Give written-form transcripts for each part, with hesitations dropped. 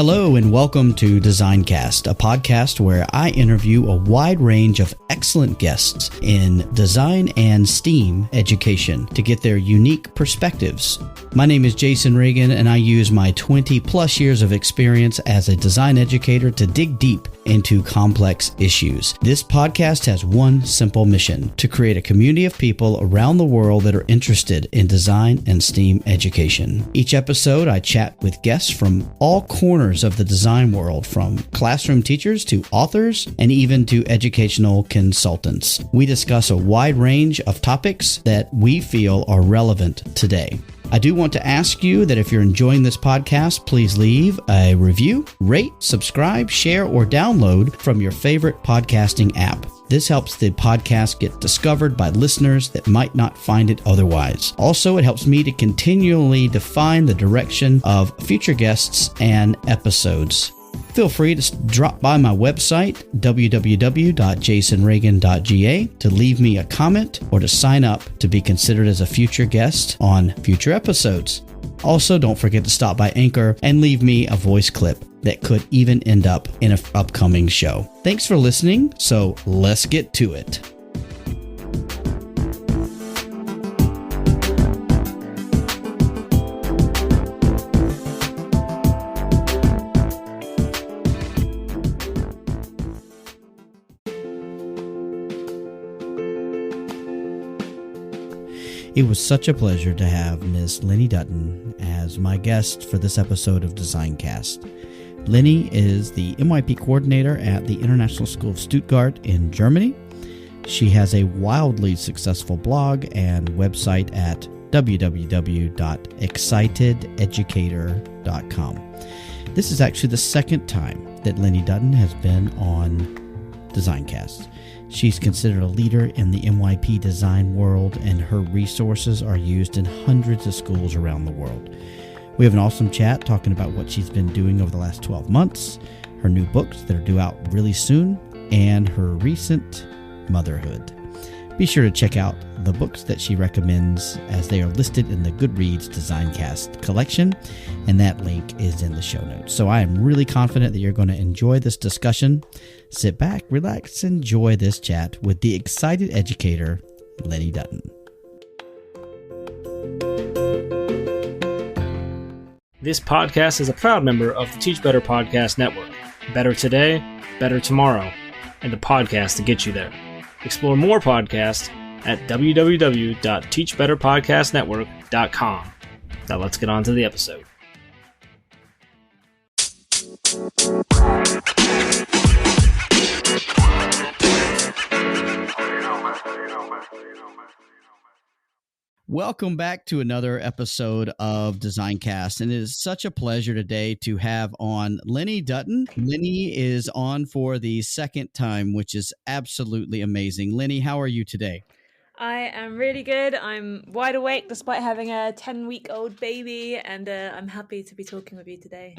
Hello and welcome to DesignCast, a podcast where I interview a wide range of excellent guests in design and STEAM education to get their unique perspectives. My name is Jason Reagan and I use my 20 plus years of experience as a design educator to dig deep into complex issues. This podcast has one simple mission: to create a community of people around the world that are interested in design and STEAM education. Each episode, I chat with guests from all corners of the design world, from classroom teachers to authors and even to educational consultants. We discuss a wide range of topics that we feel are relevant today. I do want to ask you that if you're enjoying this podcast, please leave a review, rate, subscribe, share, or download from your favorite podcasting app. This helps the podcast get discovered by listeners that might not find it otherwise. Also, it helps me to continually define the direction of future guests and episodes. Feel free to drop by my website, www.jasonreagan.ga, to leave me a comment or to sign up to be considered as a future guest on future episodes. Also, don't forget to stop by Anchor and leave me a voice clip that could even end up in an upcoming show. Thanks for listening, so let's get to it. It was such a pleasure to have Ms. Lenny Dutton as my guest for this episode of DesignCast. Lenny is the MYP coordinator at the International School of Stuttgart in Germany. She has a wildly successful blog and website at www.excitededucator.com. This is actually the second time that Lenny Dutton has been on DesignCast. She's considered a leader in the MYP design world, and her resources are used in hundreds of schools around the world. We have an awesome chat talking about what she's been doing over the last 12 months, her new books that are due out really soon, and her recent motherhood. Be sure to check out the books that she recommends as they are listed in the Goodreads DesignCast collection, and that link is in the show notes. So I am really confident that you're going to enjoy this discussion. Sit back, relax, enjoy this chat with the Excited Educator, Lenny Dutton. This podcast is a proud member of the Teach Better Podcast Network. Better today, better tomorrow, and the podcast to get you there. Explore more podcasts at www.teachbetterpodcastnetwork.com. Now let's get on to the episode. Welcome back to another episode of DesignCast, and it is such a pleasure today to have on Lenny Dutton. Lenny is on for the second time, which is absolutely amazing. Lenny, how are you today? I am really good. I'm wide awake despite having a 10-week-old baby, and I'm happy to be talking with you today.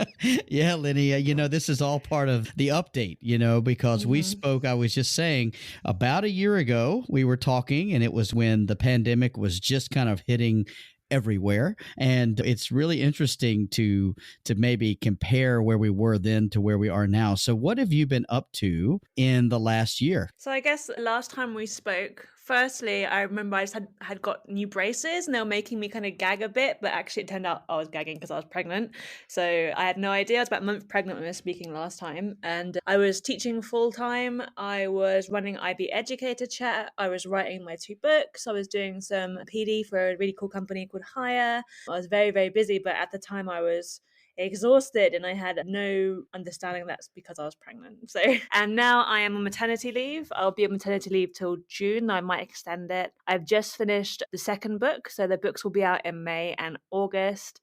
Yeah, Lenny, this is all part of the update, because we spoke, I was just saying, about a year ago, we were talking, and it was when the pandemic was just kind of hitting everywhere. And it's really interesting to maybe compare where we were then to where we are now. So what have you been up to in the last year? So I guess last time we spoke, firstly, I remember I just had got new braces and they were making me kind of gag a bit, but actually it turned out I was gagging because I was pregnant. So I had no idea. I was about a month pregnant when we were speaking last time. And I was teaching full time. I was running IB Educator Chat. I was writing my 2 books. I was doing some PD for a really cool company called Hire. I was very, very busy, but at the time I was exhausted and I had no understanding that's because I was pregnant. So, and now I am on maternity leave. I'll be on maternity leave till June. I might extend it. I've just finished the second book, so the books will be out in May and August.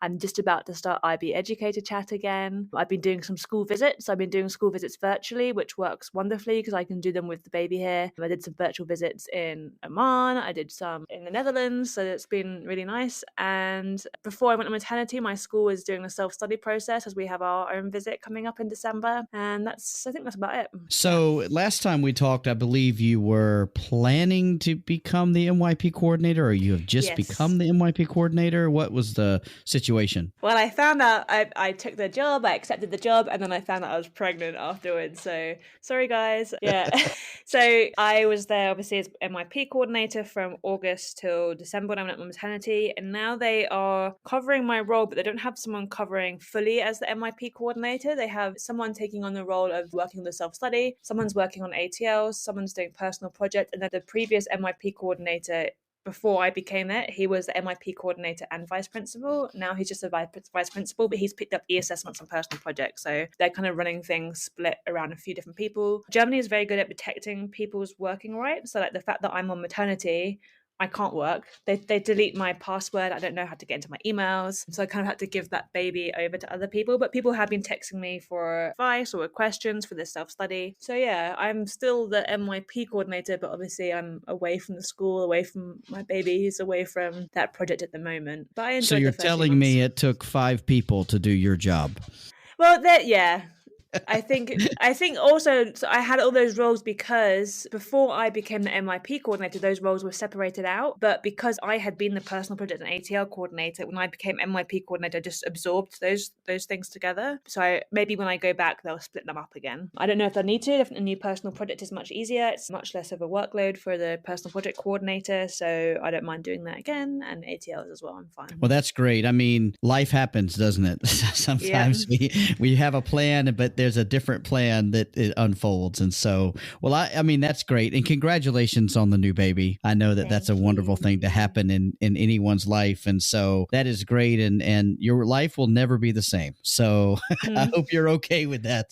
I'm just about to start IB Educator Chat again. I've been doing some school visits. I've been doing school visits virtually, which works wonderfully because I can do them with the baby here. I did some virtual visits in Oman. I did some in the Netherlands. So it's been really nice. And before I went on maternity, my school was doing a self-study process as we have our own visit coming up in December. And I think that's about it. So last time we talked, I believe you were planning to become the MYP coordinator, or you have just become the MYP coordinator. What was the situation situation? Well, I found out I took the job, I accepted the job, and then I found out I was pregnant afterwards. So sorry, guys. Yeah. So I was there obviously as MIP coordinator from August till December when I went on maternity. And now they are covering my role, but they don't have someone covering fully as the MIP coordinator. They have someone taking on the role of working on the self-study, someone's working on ATLs, someone's doing personal project, and then the previous MIP coordinator before I became it, he was the MIP coordinator and vice principal. Now he's just a vice principal, but he's picked up e-assessments and personal projects. So they're kind of running things split around a few different people. Germany is very good at protecting people's working rights. So like the fact that I'm on maternity, I can't work. They delete my password. I don't know how to get into my emails. So I kind of had to give that baby over to other people. But people have been texting me for advice or questions for this self-study. So yeah, I'm still the MYP coordinator, but obviously I'm away from the school, away from my babies, away from that project at the moment. But I enjoyed So you're the first few telling months. me it took 5 people to do your job. Well, yeah. I think also so I had all those roles because before I became the MIP coordinator, those roles were separated out. But because I had been the personal project and ATL coordinator, when I became MIP coordinator, I just absorbed those things together. So maybe when I go back, they'll split them up again. I don't know if they'll need to. If a new personal project is much easier, it's much less of a workload for the personal project coordinator. So I don't mind doing that again, and ATLs as well. I'm fine. Well, that's great. I mean, life happens, doesn't it? Sometimes we have a plan, but there's a different plan that it unfolds. And so, well, I mean, that's great. And congratulations on the new baby. I know that that's a wonderful thing to happen in anyone's life. And so that is great. And your life will never be the same. So I hope you're okay with that.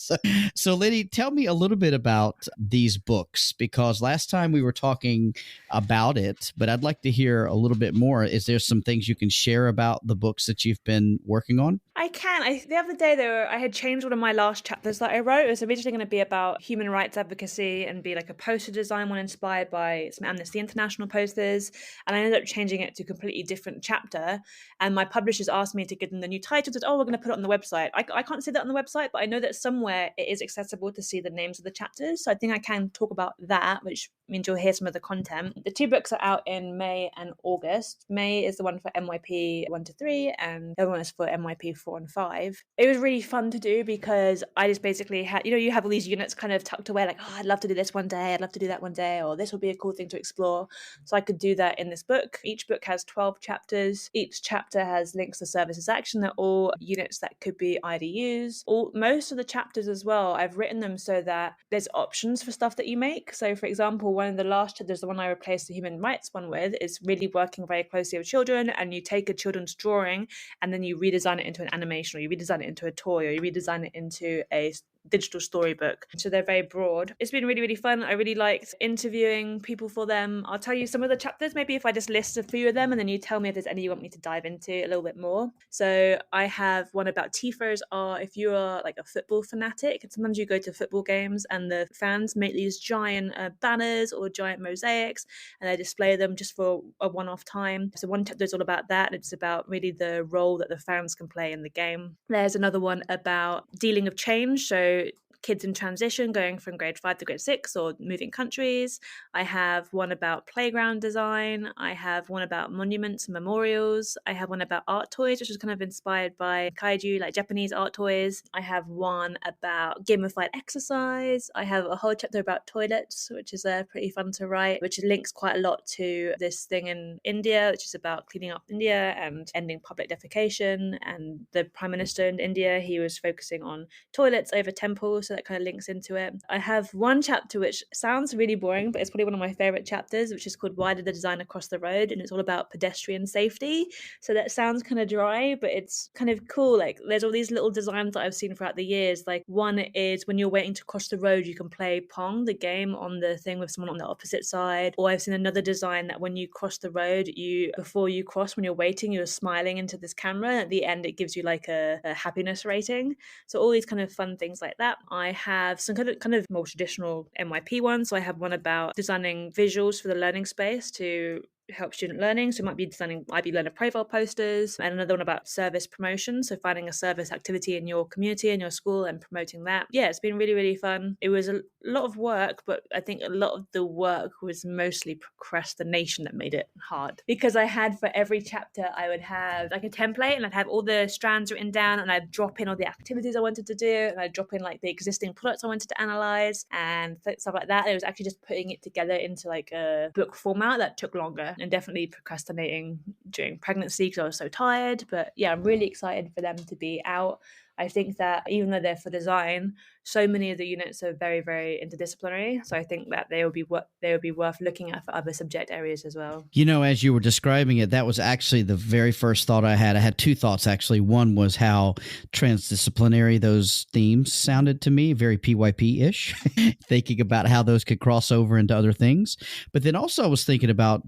So Lenny, tell me a little bit about these books, because last time we were talking about it, but I'd like to hear a little bit more. Is there some things you can share about the books that you've been working on? I can. The other day, I had changed one of my last chapters that I wrote. It was originally going to be about human rights advocacy and be like a poster design one inspired by some Amnesty International posters. And I ended up changing it to a completely different chapter. And my publishers asked me to give them the new title. Said, "Oh, we're going to put it on the website." I can't see that on the website, but I know that somewhere it is accessible to see the names of the chapters. So I think I can talk about that, which means you'll hear some of the content. The 2 books are out in May and August. May is the one for MYP 1 to 3, and the other one is for MYP 4 and 5. It was really fun to do because I just basically had, you have all these units kind of tucked away, like, oh, I'd love to do this one day, I'd love to do that one day, or this would be a cool thing to explore. So I could do that in this book. Each book has 12 chapters. Each chapter has links to services action. They're all units that could be IDUs. Most of the chapters as well, I've written them so that there's options for stuff that you make. So for example, one of the last chapters, the one I replaced the human rights one with, is really working very closely with children, and you take a children's drawing and then you redesign it into an animation, or you redesign it into a toy, or you redesign it into a digital storybook. So they're very broad. It's been really, really fun. I really liked interviewing people for them. I'll tell you some of the chapters, maybe if I just list a few of them, and then you tell me if there's any you want me to dive into a little bit more. So I have one about TIFOs are if you are like a football fanatic, and sometimes you go to football games and the fans make these giant banners or giant mosaics, and they display them just for a one-off time. So one chapter is all about that. It's about really the role that the fans can play in the game. There's another one about dealing with change. So kids in transition going from grade 5 to grade 6 or moving countries. I have one about playground design. I have one about monuments and memorials. I have one about art toys, which is kind of inspired by kaiju, like Japanese art toys. I have one about gamified exercise. I have a whole chapter about toilets, which is pretty fun to write, which links quite a lot to this thing in India, which is about cleaning up India and ending public defecation. And the Prime Minister in India, he was focusing on toilets over temples, so that kind of links into it. I have one chapter which sounds really boring, but it's probably one of my favorite chapters, which is called Why Did the Designer Cross the Road? And it's all about pedestrian safety. So that sounds kind of dry, but it's kind of cool. Like there's all these little designs that I've seen throughout the years. Like one is when you're waiting to cross the road, you can play Pong, the game, on the thing with someone on the opposite side. Or I've seen another design that when you cross the road, before you cross, when you're waiting, you're smiling into this camera. And at the end, it gives you like a happiness rating. So all these kind of fun things like that. I have some kind of more traditional MYP ones. So I have one about designing visuals for the learning space to help student learning. So it might be designing IB learner profile posters, and another one about service promotion. So finding a service activity in your community, in your school, and promoting that. Yeah, it's been really, really fun. It was a lot of work, but I think a lot of the work was mostly procrastination that made it hard. Because I had, for every chapter, I would have like a template, and I'd have all the strands written down, and I'd drop in all the activities I wanted to do, and I'd drop in like the existing products I wanted to analyze and stuff like that. It was actually just putting it together into like a book format that took longer, and definitely procrastinating during pregnancy because I was so tired. But yeah, I'm really excited for them to be out. I think that even though they're for design, so many of the units are very, very interdisciplinary. So I think that they would be worth looking at for other subject areas as well. You know, as you were describing it, that was actually the very first thought I had. I had two thoughts, actually. One was how transdisciplinary those themes sounded to me, very PYP-ish, thinking about how those could cross over into other things. But then also I was thinking about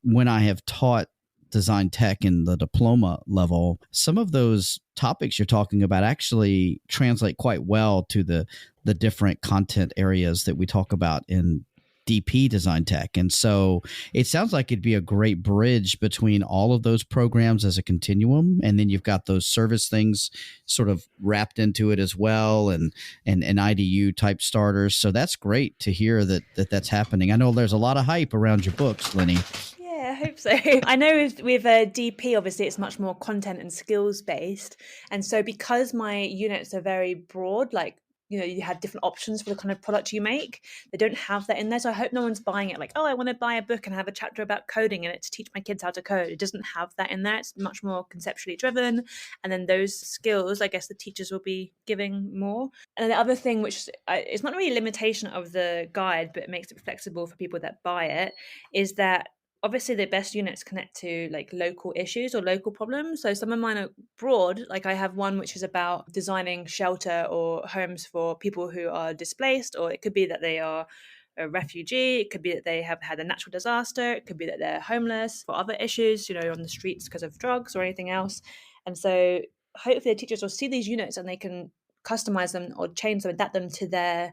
when I have taught design tech in the diploma level, some of those topics you're talking about actually translate quite well to the different content areas that we talk about in DP design tech. And so it sounds like it'd be a great bridge between all of those programs as a continuum. And then you've got those service things sort of wrapped into it as well, and IDU type starters. So that's great to hear that's happening. I know there's a lot of hype around your books, Lenny. Yeah, I hope so. I know with DP, obviously, it's much more content and skills based. And so because my units are very broad, like, you have different options for the kind of product you make. They don't have that in there. So I hope no one's buying it like, oh, I want to buy a book and have a chapter about coding in it to teach my kids how to code. It doesn't have that in there. It's much more conceptually driven. And then those skills, I guess the teachers will be giving more. And the other thing, which it's not really a limitation of the guide, but it makes it flexible for people that buy it, is that obviously the best units connect to like local issues or local problems. So some of mine are broad. Like I have one which is about designing shelter or homes for people who are displaced, or it could be that they are a refugee. It could be that they have had a natural disaster. It could be that they're homeless for other issues, on the streets because of drugs or anything else. And so hopefully the teachers will see these units and they can customize them or change them, adapt them to their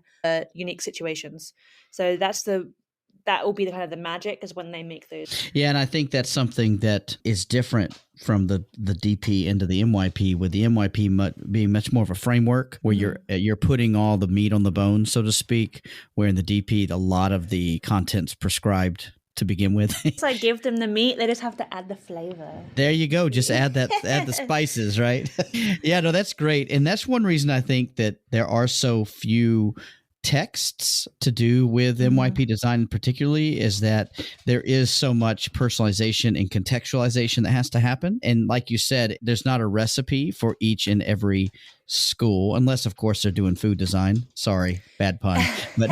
unique situations. So that will be the kind of the magic, is when they make those. Yeah, and I think that's something that is different from the DP into the MYP, with the MYP being much more of a framework where you're putting all the meat on the bone, so to speak, where in the DP, a lot of the content's prescribed to begin with. So I give them the meat, they just have to add the flavor. There you go. Just add the spices, right? Yeah, no, that's great. And that's one reason I think that there are so few texts to do with MYP design particularly, is that there is so much personalization and contextualization that has to happen. And like you said, there's not a recipe for each and every school, unless of course they're doing food design. Sorry, bad pun. But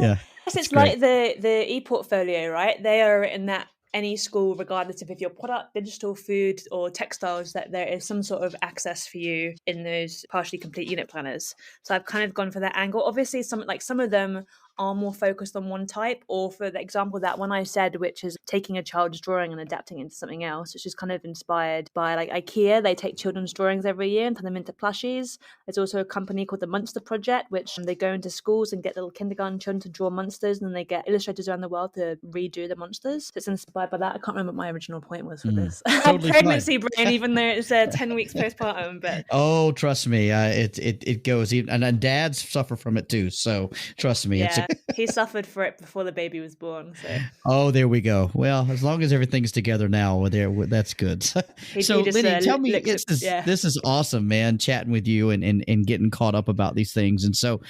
yeah. It's like the e-portfolio, right? They are in that any school, regardless of if your product, digital, food, or textiles, that there is some sort of access for you in those partially complete unit planners. So I've kind of gone for that angle. Obviously, some of them are more focused on one type, or for the example, that one I said, which is taking a child's drawing and adapting it into something else, which is kind of inspired by like IKEA. They take children's drawings every year and turn them into plushies. There's also a company called the Monster Project, which they go into schools and get little kindergarten children to draw monsters, and then they get illustrators around the world to redo the monsters. So it's inspired by that. I can't remember what my original point was for this. Totally pregnancy brain, even though it's 10 weeks postpartum. But oh, trust me, it goes even, and dads suffer from it too. So trust me, yeah. He suffered for it before the baby was born. So. Oh, there we go. Well, as long as everything's together now, that's good. So, Lenny, tell me, this is awesome, man, chatting with you and getting caught up about these things. And so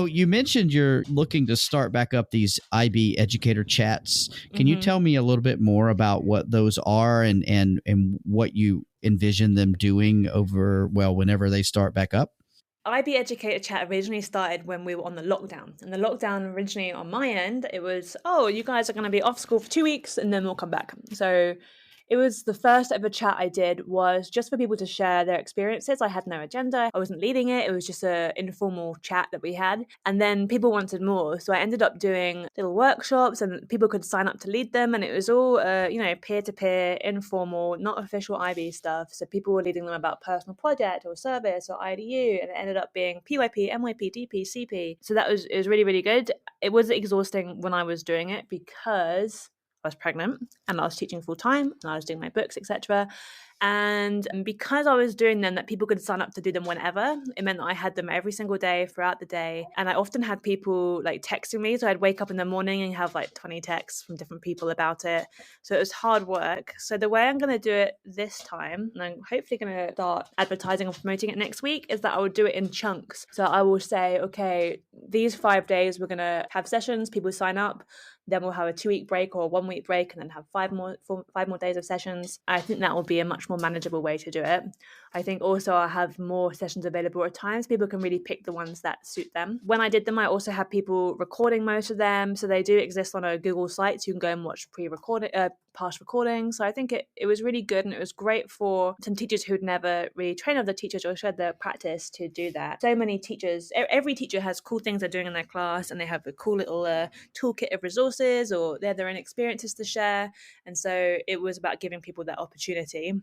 you mentioned you're looking to start back up these IB educator chats. Can you tell me a little bit more about what those are and what you envision them doing whenever they start back up? IB Educator Chat originally started when we were on the lockdown. And the lockdown originally on my end, it was, you guys are going to be off school for 2 weeks and then we'll come back. So it was the first ever chat I did, was just for people to share their experiences. I had no agenda. I wasn't leading it. It was just an informal chat that we had. And then people wanted more. So I ended up doing little workshops and people could sign up to lead them. And it was all, peer-to-peer, informal, not official IB stuff. So people were leading them about personal project or service or IDU. And it ended up being PYP, MYP, DP, CP. So it was really, really good. It was exhausting when I was doing it because I was pregnant and I was teaching full time and I was doing my books, etc. And because I was doing them, that people could sign up to do them whenever, it meant that I had them every single day throughout the day. And I often had people like texting me. So I'd wake up in the morning and have like 20 texts from different people about it. So it was hard work. So the way I'm going to do it this time, and I'm hopefully going to start advertising and promoting it next week, is that I will do it in chunks. So I will say, okay, these 5 days we're going to have sessions, people sign up. Then we'll have a 2-week break or a 1-week break and then have 5 more days of sessions. I think that will be a much more manageable way to do it. I think also I'll have more sessions available at times. People can really pick the ones that suit them. When I did them, I also had people recording most of them. So they do exist on a Google site. So you can go and watch past recordings. So I think it was really good, and it was great for some teachers who'd never really trained other teachers or shared their practice to do that. So many teachers, every teacher has cool things they're doing in their class, and they have a cool little toolkit of resources, or they have their own experiences to share. And so it was about giving people that opportunity.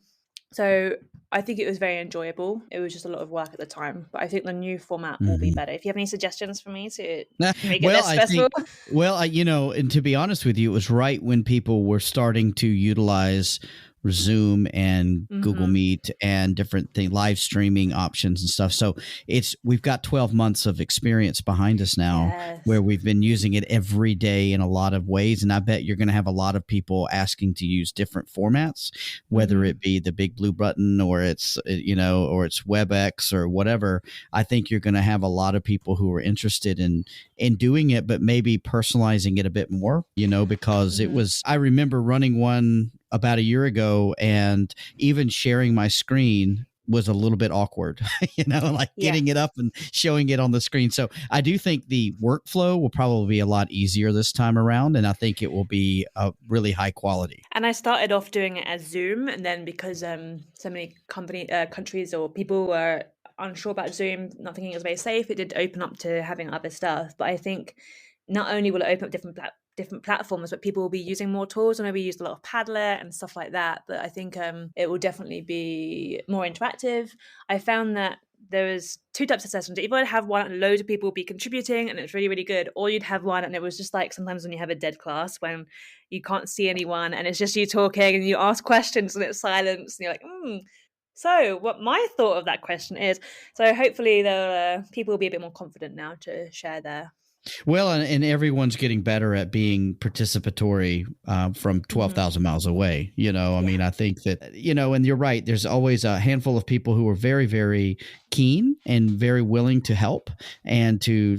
So I think it was very enjoyable. It was just a lot of work at the time, but I think the new format will be better. If you have any suggestions for me to make it less stressful. And to be honest with you, it was right when people were starting to utilize Zoom and Google Meet and different live streaming options and stuff. So we've got 12 months of experience behind us now, where we've been using it every day in a lot of ways. And I bet you're going to have a lot of people asking to use different formats, whether it be the big blue button or it's WebEx or whatever. I think you're going to have a lot of people who are interested in doing it, but maybe personalizing it a bit more, because I remember running one about a year ago, and even sharing my screen was a little bit awkward, getting it up and showing it on the screen. So I do think the workflow will probably be a lot easier this time around, and I think it will be really high quality. And I started off doing it as Zoom, and then because so many countries or people were unsure about Zoom, not thinking it was very safe, it did open up to having other stuff. But I think not only will it open up different platforms, but people will be using more tools. I know we used a lot of Padlet and stuff like that, but I think it will definitely be more interactive. I found that there was 2 types of sessions. Either I'd have one and loads of people be contributing and it's really, really good, or you'd have one and it was just like sometimes when you have a dead class when you can't see anyone and it's just you talking and you ask questions and it's silence and you're like, So what my thought of that question is, so hopefully people will be a bit more confident now to share their. Well, and everyone's getting better at being participatory from 12,000 miles away. I mean, I think that, and you're right, there's always a handful of people who are very, very keen and very willing to help and to,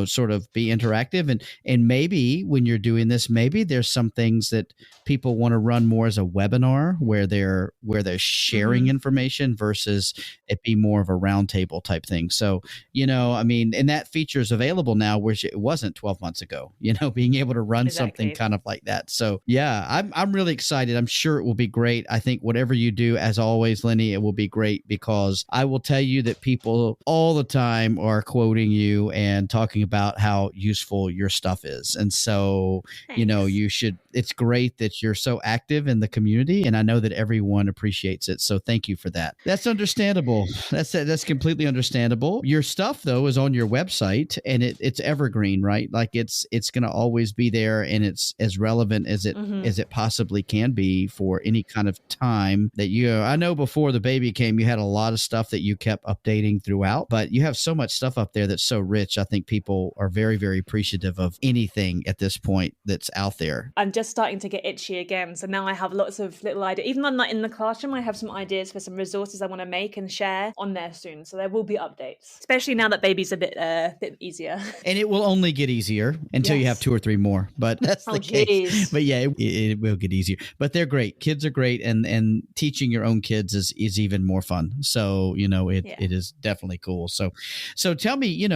sort of be interactive. And maybe when you're doing this, maybe there's some things that people want to run more as a webinar where they're sharing information versus it be more of a roundtable type thing. So, I mean, and that feature is available now, which it wasn't 12 months ago, being able to run something kind of like that. So yeah, I'm really excited. I'm sure it will be great. I think whatever you do, as always, Lenny, it will be great, because I will tell you that people all the time are quoting you and talking about how useful your stuff is. And so, Thanks. It's great that you're so active in the community, and I know that everyone appreciates it. So thank you for that. That's understandable. That's completely understandable. Your stuff though is on your website, and it's evergreen, right? Like it's going to always be there, and it's as relevant as it possibly can be for any kind of time that I know before the baby came, you had a lot of stuff that you kept updating throughout, but you have so much stuff up there that's so rich. I think people are very, very appreciative of anything at this point that's out there. I'm just starting to get itchy again. So now I have lots of little ideas. Even though I'm not in the classroom, I have some ideas for some resources I want to make and share on there soon. So there will be updates, especially now that baby's a bit easier. And it will only get easier until you have 2 or 3 more. But that's the case. But yeah, it will get easier. But they're great. Kids are great. And teaching your own kids is even more fun. So, it is definitely cool. So tell me,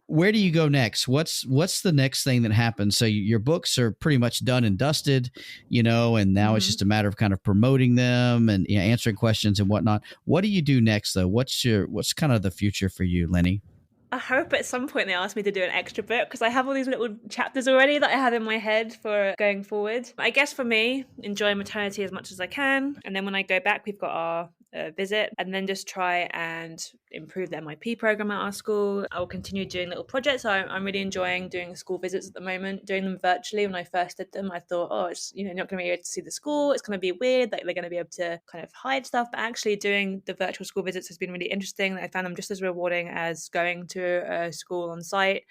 where do you go next? What's the next thing that happens? So your books are pretty much done and dusted, and now it's just a matter of kind of promoting them and answering questions and whatnot. What do you do next though? What's kind of the future for you, Lenny? I hope at some point they ask me to do an extra book, because I have all these little chapters already that I have in my head for going forward. I guess for me, enjoy maternity as much as I can. And then when I go back, we've got our visit, and then just try and improve the MIP program at our school. I will continue doing little projects. I'm really enjoying doing school visits at the moment, doing them virtually. When I first did them, I thought, oh, it's not going to be able to see the school. It's going to be weird. Like they're going to be able to kind of hide stuff. But actually doing the virtual school visits has been really interesting. I found them just as rewarding as going to a school on site,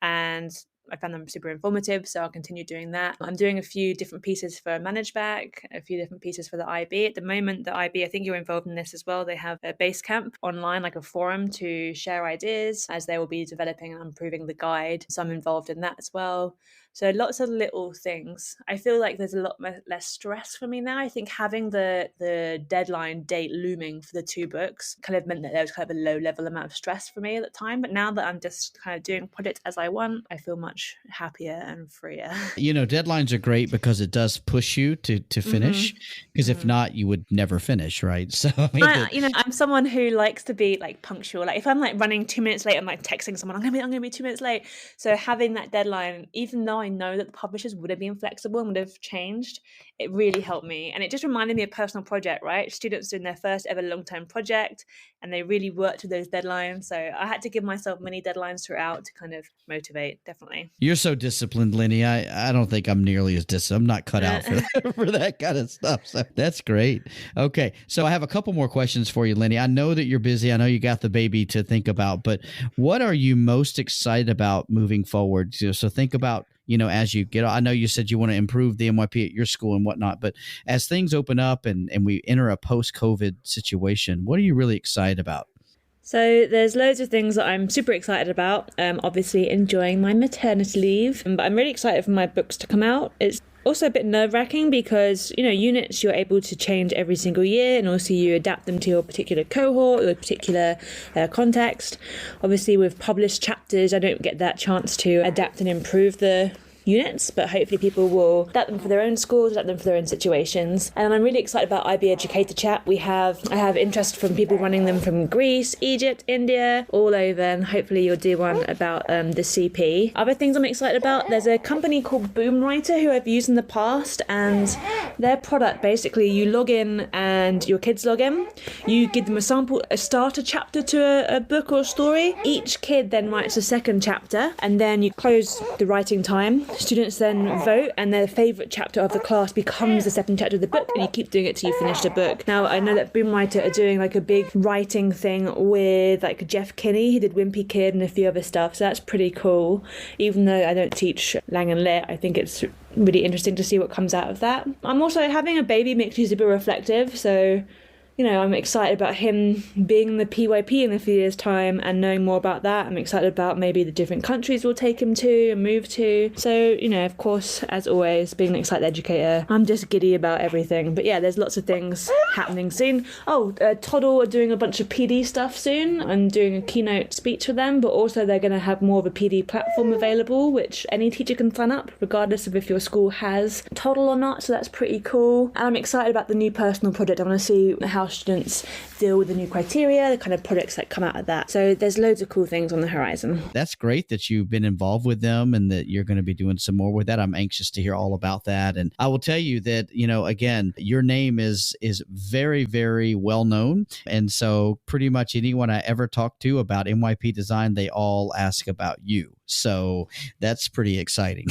and I found them super informative, so I'll continue doing that. I'm doing a few different pieces for ManageBack, a few different pieces for the IB. At the moment, the IB, I think you're involved in this as well. They have a base camp online, like a forum to share ideas as they will be developing and improving the guide. So I'm involved in that as well. So lots of little things. I feel like there's a lot less stress for me now. I think having the deadline date looming for the 2 books kind of meant that there was kind of a low level amount of stress for me at the time. But now that I'm just kind of doing projects as I want, I feel much happier and freer. Deadlines are great because it does push you to finish. Because if not, you would never finish, right? So I'm someone who likes to be like punctual. Like if I'm like running 2 minutes late, I'm like texting someone, I'm gonna be 2 minutes late. So having that deadline, even though I know that the publishers would have been flexible and would have changed, it really helped me. And it just reminded me of personal project, right? Students doing their first ever long-term project, and they really worked to those deadlines. So I had to give myself many deadlines throughout to kind of motivate, definitely. You're so disciplined, Lenny. I don't think I'm nearly as disciplined. I'm not cut out for that kind of stuff. So that's great. Okay. So I have a couple more questions for you, Lenny. I know that you're busy. I know you got the baby to think about, but what are you most excited about moving forward? So think about, as you get, I know you said you want to improve the MYP at your school and whatnot, but as things open up and we enter a post-COVID situation, what are you really excited about? So there's loads of things that I'm super excited about. Obviously enjoying my maternity leave, but I'm really excited for my books to come out. It's also a bit nerve-wracking because, units you're able to change every single year, and also you adapt them to your particular cohort or a particular context. Obviously with published chapters, I don't get that chance to adapt and improve the units, but hopefully people will adapt them for their own schools, adapt them for their own situations. And I'm really excited about IB Educator Chat. I have interest from people running them from Greece, Egypt, India, all over, and hopefully you'll do one about the CP. Other things I'm excited about, there's a company called Boomwriter who I've used in the past, and their product, basically you log in and your kids log in, you give them a starter chapter to a book or story. Each kid then writes a second chapter, and then you close the writing time. Students then vote, and their favourite chapter of the class becomes the second chapter of the book, and you keep doing it till you finish the book. Now, I know that Boomwriter are doing like a big writing thing with like Jeff Kinney, who did Wimpy Kid and a few other stuff, so that's pretty cool. Even though I don't teach Lang and Lit, I think it's really interesting to see what comes out of that. I'm also having a baby makes you super reflective, so I'm excited about him being in the PYP in a few years' time and knowing more about that. I'm excited about maybe the different countries we'll take him to and move to. So, of course, as always, being an Excited Educator, I'm just giddy about everything. But yeah, there's lots of things happening soon. Toddle are doing a bunch of PD stuff soon. I'm doing a keynote speech for them, but also they're going to have more of a PD platform available, which any teacher can sign up, regardless of if your school has Toddle or not. So that's pretty cool. And I'm excited about the new personal project. I want to see how students deal with the new criteria, the kind of products that come out of that. So there's loads of cool things on the horizon. That's great that you've been involved with them and that you're going to be doing some more with that. I'm anxious to hear all about that. And I will tell you that, again, your name is very, very well known. And so pretty much anyone I ever talk to about MYP design, they all ask about you. So that's pretty exciting.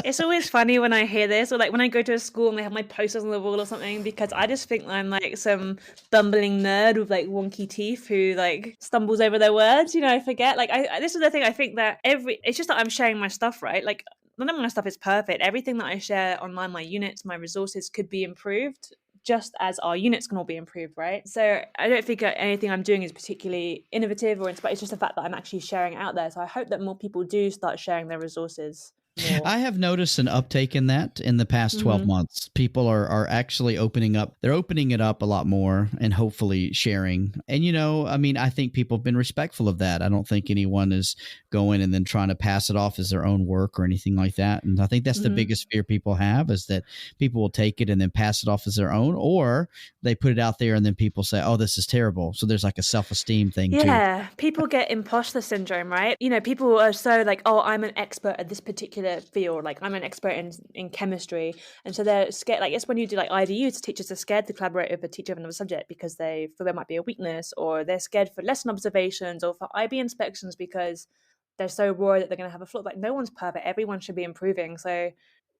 It's always funny when I hear this, or like when I go to a school and they have my posters on the wall or something, because I just think I'm like some bumbling nerd with like wonky teeth who like stumbles over their words. I forget. Like this is the thing. I think that it's just that I'm sharing my stuff, right? Like none of my stuff is perfect. Everything that I share online, my units, my resources could be improved, just as our units can all be improved, right? So I don't think anything I'm doing is particularly innovative or inspired. It's just the fact that I'm actually sharing it out there. So I hope that more people do start sharing their resources more. I have noticed an uptake in that in the past 12 months. People are actually opening up. They're opening it up a lot more and hopefully sharing. And, I think people have been respectful of that. I don't think anyone is going and then trying to pass it off as their own work or anything like that. And I think that's the biggest fear people have, is that people will take it and then pass it off as their own, or they put it out there and then people say, oh, this is terrible. So there's like a self-esteem thing too. Yeah, people get imposter syndrome, right? People are so like, oh, I'm an expert at this particular to feel. Like I'm an expert in chemistry, and so they're scared. Like it's when you do like IDUs, teachers are scared to collaborate with a teacher of another subject because they feel there might be a weakness, or they're scared for lesson observations or for IB inspections because they're so worried that they're going to have a flaw. Like no one's perfect. Everyone should be improving. So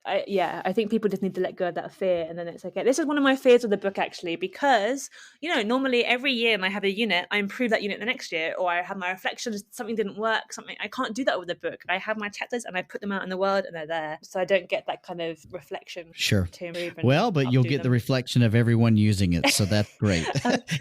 I think people just need to let go of that fear, and then it's okay. This is one of my fears of the book, actually, because, normally every year when I have a unit, I improve that unit the next year, or I have my reflections, something didn't work, something. I can't do that with the book. I have my chapters and I put them out in the world and they're there. So I don't get that kind of reflection. Sure. To improve Well, but you'll get the reflection of everyone using it. So that's great.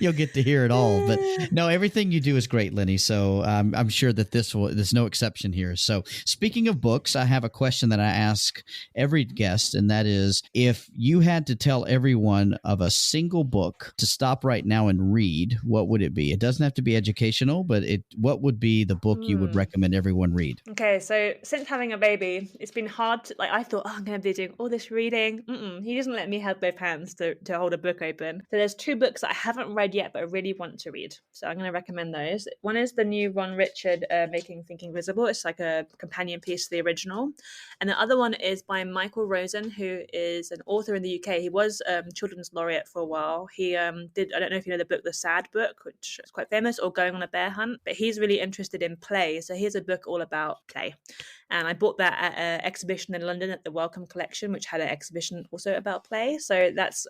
You'll get to hear it all. But no, everything you do is great, Lenny. So I'm sure that there's no exception here. So speaking of books, I have a question that I ask every guest, and that is, if you had to tell everyone of a single book to stop right now and read, what would it be? It doesn't have to be educational, but what would be the book you would recommend everyone read? Okay, so since having a baby, it's been hard to, I thought, I'm going to be doing all this reading. He doesn't let me have both hands to hold a book open. So there's 2 books that I haven't read yet, but I really want to read. So I'm going to recommend those. One is the new Ron Richard, Making Thinking Visible. It's like a companion piece to the original. And the other one is by Michael Rosen, who is an author in the UK. He was children's laureate for a while. He did, I don't know if you know the book, The Sad Book, which is quite famous, or Going on a Bear Hunt, but he's really interested in play. So here's a book all about play. And I bought that at an exhibition in London at the Wellcome Collection, which had an exhibition also about play. So that's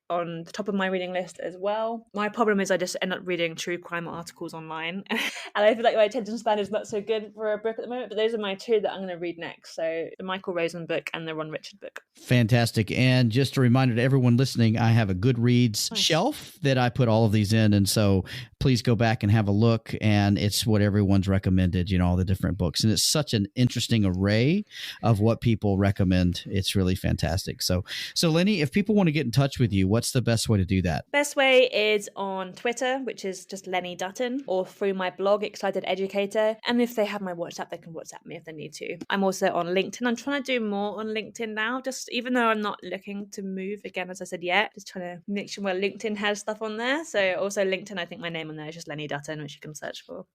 on the top of my reading list as well. My problem is I just end up reading true crime articles online. And I feel like my attention span is not so good for a book at the moment, but those are my 2 that I'm going to read next. So the Michael Rosen book and the Ron Richard book. Fantastic. And just a reminder to everyone listening, I have a Goodreads shelf that I put all of these in. And so please go back and have a look. And it's what everyone's recommended, all the different books. And it's such an interesting array of what people recommend. It's really fantastic. So Lenny, if people want to get in touch with you, what's the best way to do that? Best way is on Twitter, which is just Lenny Dutton, or through my blog, Excited Educator. And if they have my WhatsApp, they can WhatsApp me if they need to. I'm also on LinkedIn. I'm trying to do more on LinkedIn now, just even though I'm not looking to move again, as I said yet, just trying to make sure my LinkedIn has stuff on there. So also LinkedIn, I think my name on there is just Lenny Dutton, which you can search for.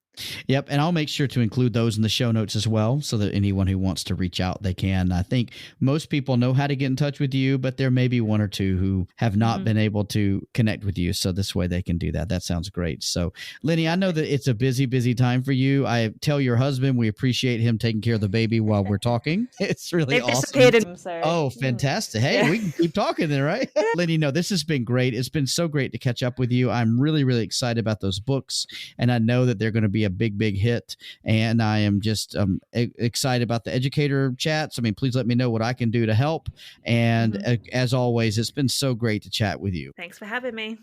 Yep. And I'll make sure to include those in the show notes as well, so that anyone who wants to reach out, they can. I think most people know how to get in touch with you, but there may be 1 or 2 who have not been able to connect with you. So this way they can do that. That sounds great. So Lenny, I know that it's a busy time for you. I tell your husband we appreciate him taking care of the baby while we're talking. It's really awesome. Oh, fantastic. Hey, we can keep talking then, right? Lenny, no, this has been great. It's been so great to catch up with you. I'm really, really excited about those books. And I know that they're going to be a big hit. And I am just excited about the educator chats. I mean, please let me know what I can do to help. And as always, it's been so great to chat with you. Thanks for having me.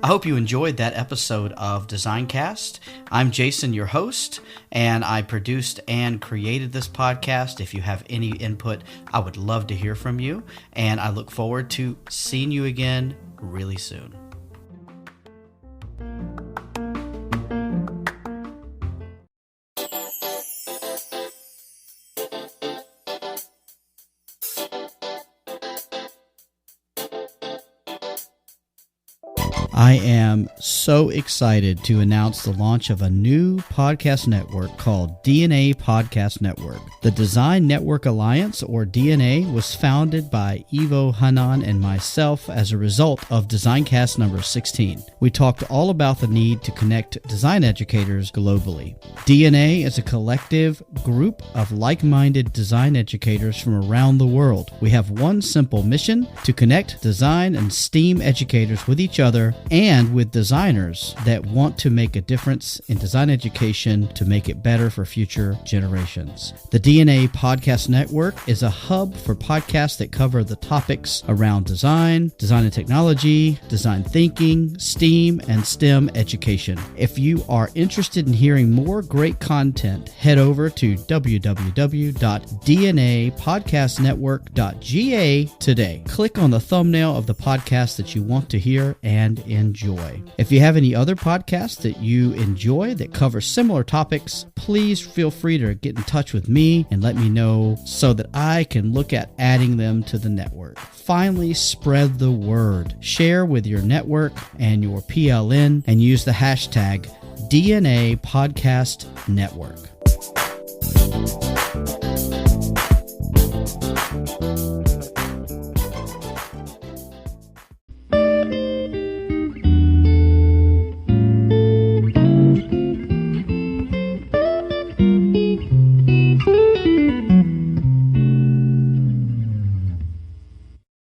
I hope you enjoyed that episode of DesignCast. I'm Jason, your host, and I produced and created this podcast. If you have any input, I would love to hear from you, and I look forward to seeing you again really soon. I am so excited to announce the launch of a new podcast network called DNA Podcast Network. The Design Network Alliance, or DNA, was founded by Ivo Hanan and myself as a result of DesignCast number 16. We talked all about the need to connect design educators globally. DNA is a collective group of like-minded design educators from around the world. We have one simple mission: to connect design and STEAM educators with each other and with designers that want to make a difference in design education to make it better for future generations. The DNA Podcast Network is a hub for podcasts that cover the topics around design and technology, design thinking, STEAM, and STEM education. If you are interested in hearing more great content, head over to www.dnapodcastnetwork.ga today. Click on the thumbnail of the podcast that you want to hear and enjoy. If you have any other podcasts that you enjoy that cover similar topics, please feel free to get in touch with me and let me know so that I can look at adding them to the network. Finally, spread the word. Share with your network and your PLN and use the hashtag DNA Podcast Network.